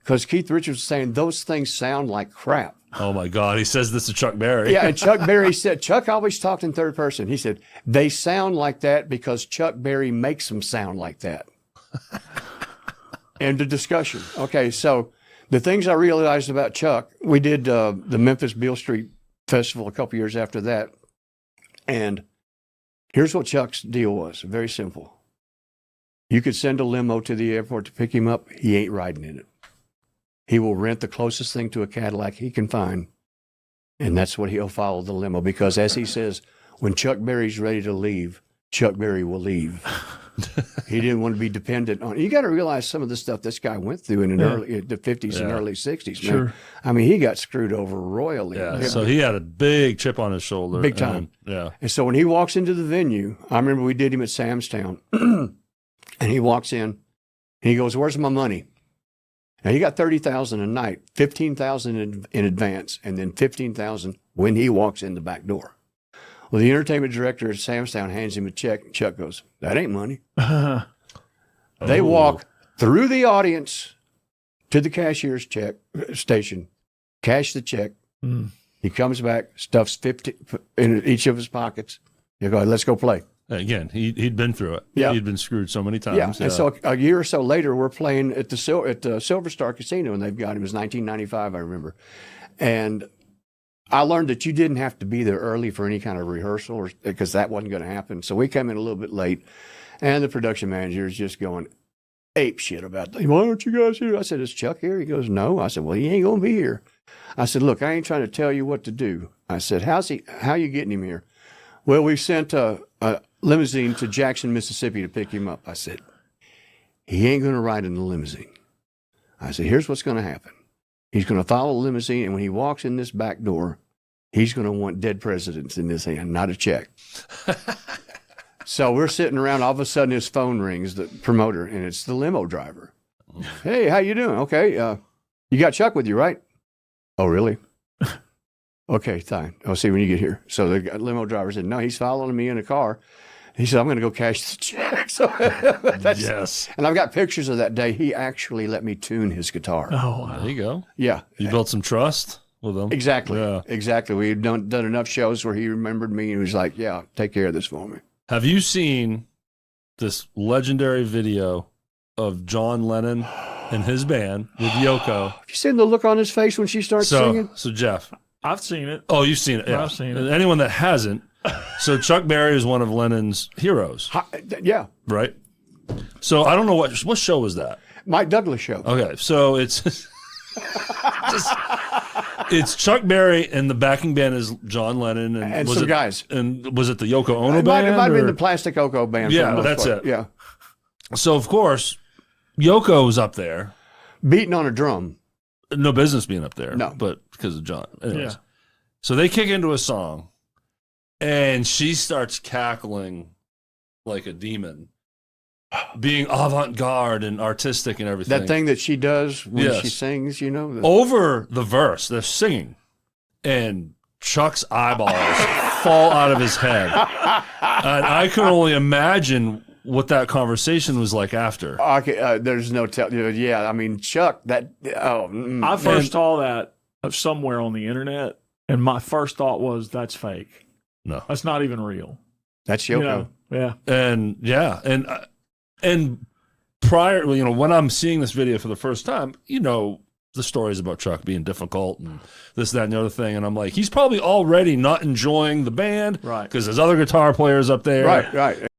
because Keith Richards was saying those things sound like crap. Oh my God. He says this to Chuck Berry. Yeah, and Chuck Berry said, Chuck always talked in third person. He said, they sound like that because Chuck Berry makes them sound like that. End of discussion. Okay, so the things I realized about Chuck, we did the Memphis Beale Street Festival a couple years after that. And here's what Chuck's deal was. Very simple. You could send a limo to the airport to pick him up. He ain't riding in it. He will rent the closest thing to a Cadillac he can find. And that's what he'll follow the limo. Because as he says, when Chuck Berry's ready to leave, Chuck Berry will leave. He didn't want to be dependent on. You got to realize some of the stuff this guy went through in the 50s and early 60s. Man. Sure. I mean, he got screwed over royally. Yeah. So he had a big chip on his shoulder. Big time. Yeah. And so when he walks into the venue, I remember we did him at Sam's Town, and he walks in, and he goes, "Where's my money?" Now he got $30,000 a night, $15,000 in advance, and then $15,000 when he walks in the back door. Well, the entertainment director at Sam's Town hands him a check. And Chuck goes, "That ain't money." They walk through the audience to the cashier's check station, cash the check. He comes back, stuffs 50 in each of his pockets. You go, "Let's go play." Again, he'd been through it. Yeah. He'd been screwed so many times. Yeah. And so a year or so later, we're playing at the Silver Star Casino, and they've got him. It was 1995, I remember. And I learned that you didn't have to be there early for any kind of rehearsal because that wasn't going to happen. So we came in a little bit late, and the production manager is just going ape shit about that. "Why aren't you guys here?" I said, "Is Chuck here?" He goes, "No." I said, "Well, he ain't going to be here." I said, "Look, I ain't trying to tell you what to do." I said, "How you getting him here?" "Well, we sent a limousine to Jackson, Mississippi to pick him up." I said, "He ain't going to ride in the limousine." I said, "Here's what's going to happen. He's going to follow the limousine, and when he walks in this back door, he's going to want dead presidents in his hand, not a check." So we're sitting around. All of a sudden, his phone rings, the promoter, and it's the limo driver. "Hey, how you doing?" "Okay, you got Chuck with you, right?" "Oh, really?" "Okay, fine. I'll see when you get here." So the limo driver said, "No, he's following me in a car." He said, "I'm going to go cash the check." So Yes. And I've got pictures of that day. He actually let me tune his guitar. Oh, wow. There you go. Yeah. You built some trust with him. Exactly. Yeah. Exactly. We've done enough shows where he remembered me and he was like, "Yeah, take care of this for me." Have you seen this legendary video of John Lennon and his band with Yoko? Have you seen the look on his face when she starts singing? So Jeff. I've seen it. Oh, you've seen it. Yeah. I've seen it. Anyone that hasn't. So Chuck Berry is one of Lennon's heroes, Yeah. right? So I don't know what show was that? Mike Douglas show. Okay, so it's it's Chuck Berry and the backing band is John Lennon And was some it, guys. And was it the Yoko Ono It band? might have been or- the Plastic Oko band. for Yeah, the most that's part. it. Yeah. So of course, Yoko's up there. Beating on a drum. No business being up there. No. But because of John. Anyways. Yeah. So they kick into a song and she starts cackling like a demon, being avant-garde and artistic and everything. That thing that she does when Yes. she sings, you know. Over the verse, they're singing, and Chuck's eyeballs fall out of his head. And I can only imagine what that conversation was like after. Okay, there's no tell. Yeah, I mean, Chuck, that. I first saw that somewhere on the internet, and my first thought was, "That's fake. No. That's not even real." That's Yoko. You know? Yeah. And yeah, and prior, when I'm seeing this video for the first time, the stories about Chuck being difficult and this, that, and the other thing, and I'm like, he's probably already not enjoying the band, Right. Because there's other guitar players up there, Right.